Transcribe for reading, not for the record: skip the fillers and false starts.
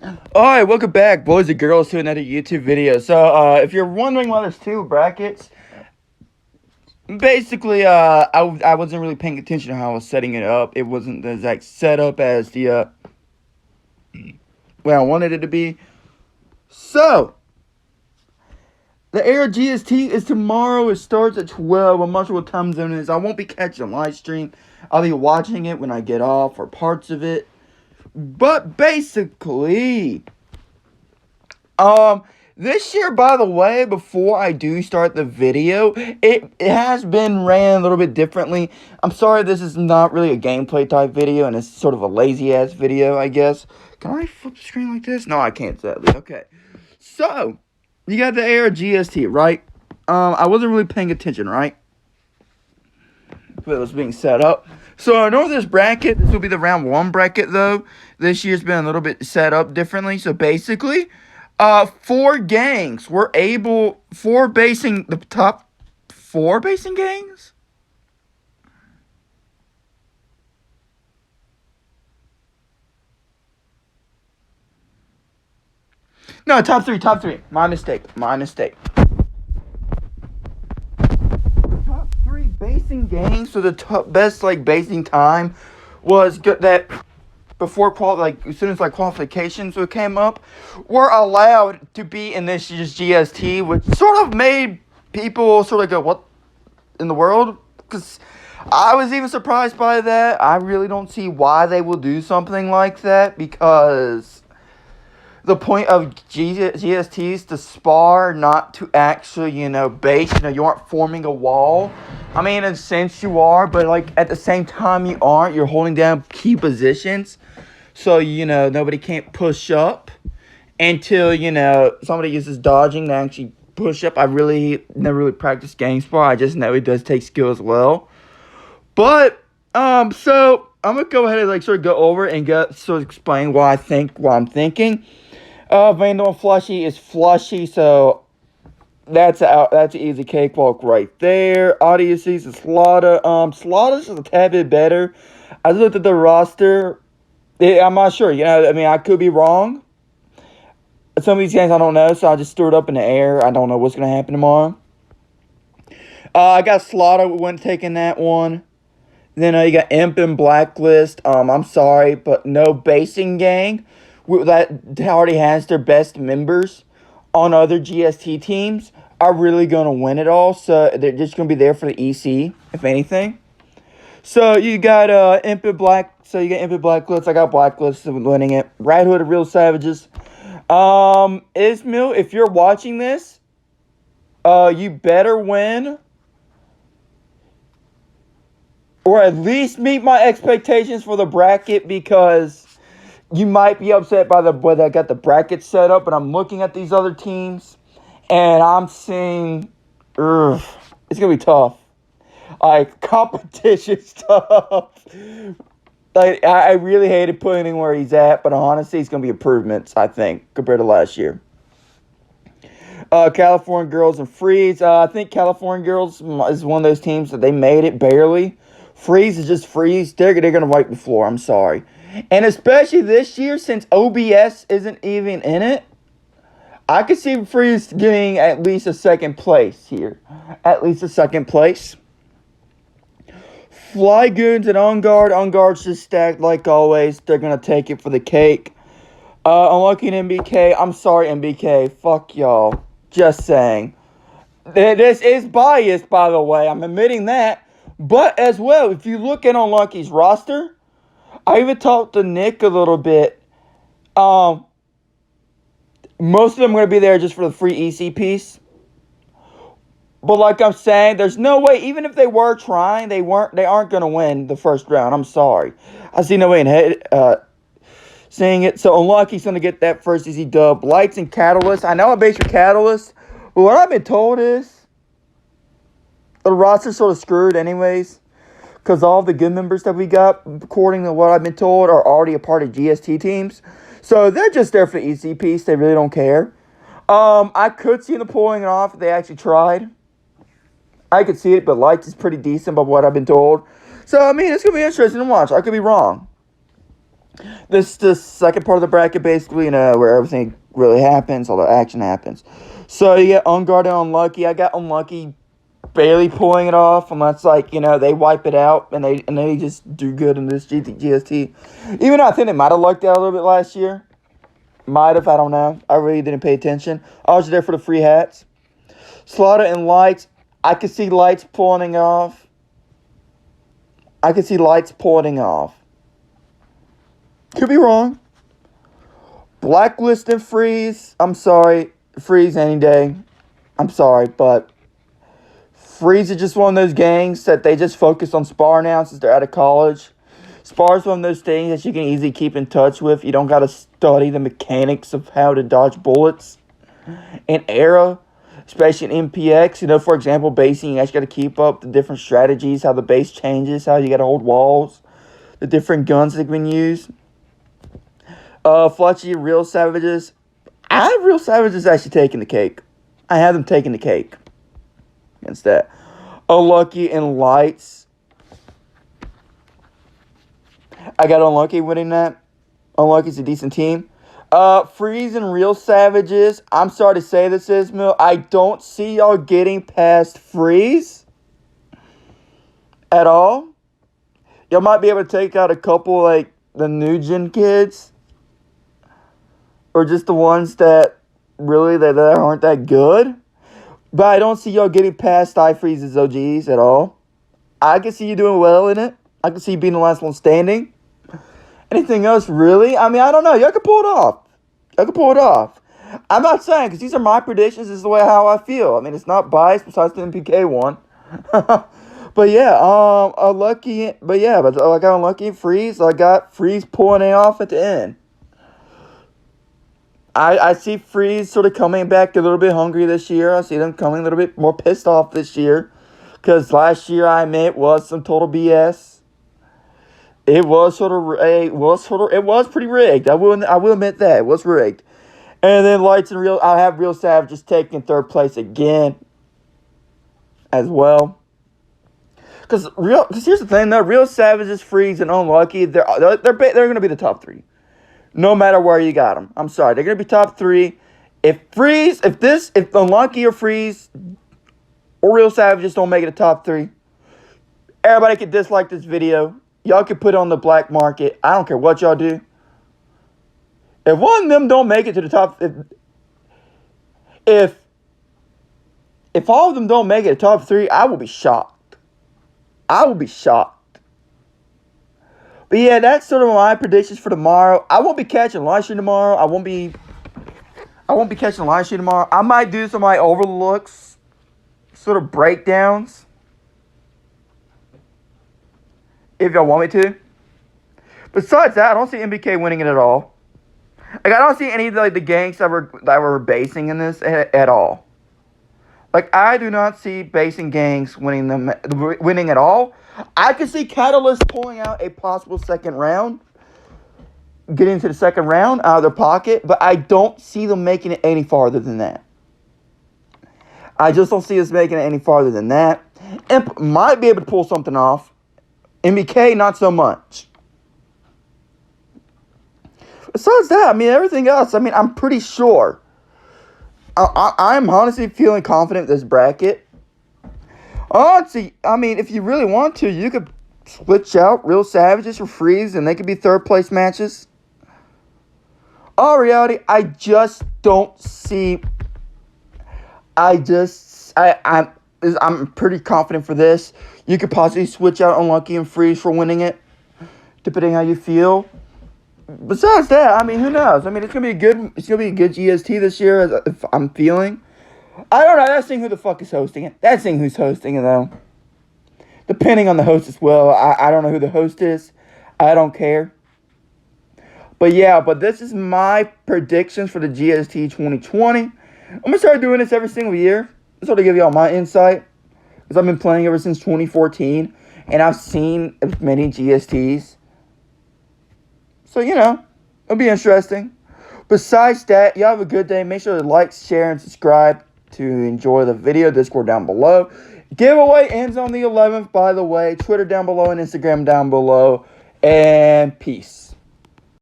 Alright, welcome back, boys and girls, to another YouTube video. So, if you're wondering why there's two brackets, basically, I wasn't really paying attention to how I was setting it up. It wasn't the exact setup as when I wanted it to be. So, the Air GST is tomorrow. It starts at 12. I'm not sure what time zone it is. I won't be catching a live stream. I'll be watching it when I get off, or parts of it. But basically, this year, by the way, before I do start the video, it has been ran a little bit differently. I'm sorry, this is not really a gameplay type video, and it's sort of a lazy ass video, I guess. Can I flip the screen like this? No, I can't, sadly. Okay. So, you got the Air GST, right? I wasn't really paying attention, right? But it was being set up. So I know this bracket, this will be the round one bracket though. This year's been a little bit set up differently. So basically, four gangs were able, the top four basing gangs? No, top three. My mistake. Top three basing gangs, so the best basing time was good that before as soon as qualifications came up, were allowed to be in this year's GST, which sort of made people sort of go, "What in the world?" Because I was even surprised by that. I really don't see why they will do something like that, because the point of GST is to spar, not to actually, base. You aren't forming a wall. I mean, in a sense you are, but at the same time you aren't. You're holding down key positions, so nobody can't push up until somebody uses dodging to actually push up. I really never really practiced game spar. I just know it does take skill as well. But so I'm gonna go ahead and sort of go over and sort of explain why I'm thinking. Vandal and Flushy is Flushy, so that's an easy cakewalk right there. Odysseys is Slaughter. Slaughter's is a tad bit better. I looked at the roster. I'm not sure. I could be wrong. Some of these games I don't know, so I just threw it up in the air. I don't know what's going to happen tomorrow. I got Slaughter when taking that one. Then you got Imp and Blacklist. I'm sorry, but no basing gang that already has their best members on other GST teams are really going to win it all. So they're just going to be there for the EC, if anything. So you got Imp and Blacklist. I got Blacklist winning it. Red Hood of Real Savages. Ismail, if you're watching this, you better win, or at least meet my expectations for the bracket, because you might be upset by the way that I got the bracket set up, but I'm looking at these other teams, and I'm seeing, it's going to be tough. Competition's tough. I really hated putting him where he's at, but honestly, it's going to be improvements, I think, compared to last year. California Girls and Freeze. I think California Girls is one of those teams that they made it barely. Freeze is just Freeze. They're going to wipe the floor. I'm sorry. And especially this year, since OBS isn't even in it, I could see Freeze getting at least a second place here. At least a second place. Fly Goons and Unguard. Unguard's just stacked like always. They're going to take it for the cake. Unlucky and MBK. I'm sorry, MBK. Fuck y'all. Just saying. This is biased, by the way. I'm admitting that. But as well, if you look at Unlucky's roster, I even talked to Nick a little bit. Most of them are going to be there just for the free EC piece. But like I'm saying, there's no way, even if they were trying, they aren't going to win the first round. I'm sorry. I see no way in seeing it. So Unlucky's going to get that first easy dub. Lights and Catalyst. I know I base your Catalyst, but what I've been told is the roster's sort of screwed anyways, because all the good members that we got, according to what I've been told, are already a part of GST teams. So they're just there for the EC piece. They really don't care. I could see them pulling it off if they actually tried. I could see it, but Lights is pretty decent by what I've been told. So, I mean, it's going to be interesting to watch. I could be wrong. This is the second part of the bracket, basically, where everything really happens, all the action happens. So you get Unguarded, Unlucky. I got Unlucky barely pulling it off, unless, like, they wipe it out, and they just do good in this GST. Even though I think they might have lucked out a little bit last year. Might have, I don't know. I really didn't pay attention. I was there for the free hats. Slaughter and Lights. I could see Lights pulling off. Could be wrong. Blacklist and Freeze. I'm sorry. Freeze any day. I'm sorry, but Freeze is just one of those gangs that they just focus on Spar now since they're out of college. Spar's one of those things that you can easily keep in touch with. You don't got to study the mechanics of how to dodge bullets in Era, especially in MPX. For example, basing, you actually got to keep up the different strategies, how the base changes, how you got to hold walls, the different guns that can be used. Fletchy, Real Savages. I have Real Savages actually taking the cake. I have them taking the cake against that. Unlucky and Lights. I got Unlucky winning that. Unlucky's a decent team. Freeze and Real Savages. I'm sorry to say this, Ismail. I don't see y'all getting past Freeze at all. Y'all might be able to take out a couple, like, the new gen kids. Or just the ones that really that aren't that good. But I don't see y'all getting past iFreeze's OGs at all. I can see you doing well in it. I can see you being the last one standing. Anything else, really? I mean, I don't know. Y'all can pull it off. I'm not saying, because these are my predictions. This is the way how I feel. I mean, it's not biased besides the MPK one. But yeah, Unlucky. But yeah, but I got Unlucky and Freeze. I got Freeze pulling it off at the end. I see Freeze sort of coming back a little bit hungry this year. I see them coming a little bit more pissed off this year. Because last year, I admit, was some total BS. It was pretty rigged. I will admit that. It was rigged. And then Lights and Real, I have Real Savages taking third place again as well. Because here's the thing, though. Real Savages, Freeze, and Unlucky, they're going to be the top three. No matter where you got them. I'm sorry. They're going to be top three. If Unlucky or Freeze or Real Savages don't make it a top three, everybody can dislike this video. Y'all can put it on the black market. I don't care what y'all do. If one of them don't make it to the top, if all of them don't make it to top three, I will be shocked. But yeah, that's sort of my predictions for tomorrow. I won't be catching live stream tomorrow. I won't be catching live stream tomorrow. I might do some of my overlooks, sort of breakdowns, if y'all want me to. Besides that, I don't see MBK winning it at all. Like, I don't see any of the gangs that were basing in this at all. Like, I do not see basing gangs winning at all. I could see Catalyst pulling out a possible second round, getting into the second round out of their pocket, but I don't see them making it any farther than that. I just don't see us making it any farther than that. Imp might be able to pull something off. MBK, not so much. Besides that, I mean, everything else, I mean, I'm pretty sure. I'm honestly feeling confident in this bracket. Honestly, I mean, if you really want to, you could switch out Real Savages for Freeze, and they could be third place matches. All reality, I just don't see. I'm pretty confident for this. You could possibly switch out Unlucky and Freeze for winning it, depending how you feel. Besides that, I mean, who knows? I mean, it's gonna be a good GST this year. If I'm feeling. I don't know. That's seeing who the fuck is hosting it. That's seeing who's hosting it though. Depending on the host as well. I don't know who the host is. I don't care. But yeah, this is my predictions for the GST 2020. I'm gonna start doing this every single year. Sort of give y'all my insight, because I've been playing ever since 2014, and I've seen as many GSTs. So, it'll be interesting. Besides that, y'all have a good day. Make sure to like, share, and subscribe to enjoy the video. Discord down below. Giveaway ends on the 11th, by the way. Twitter down below and Instagram down below. And peace.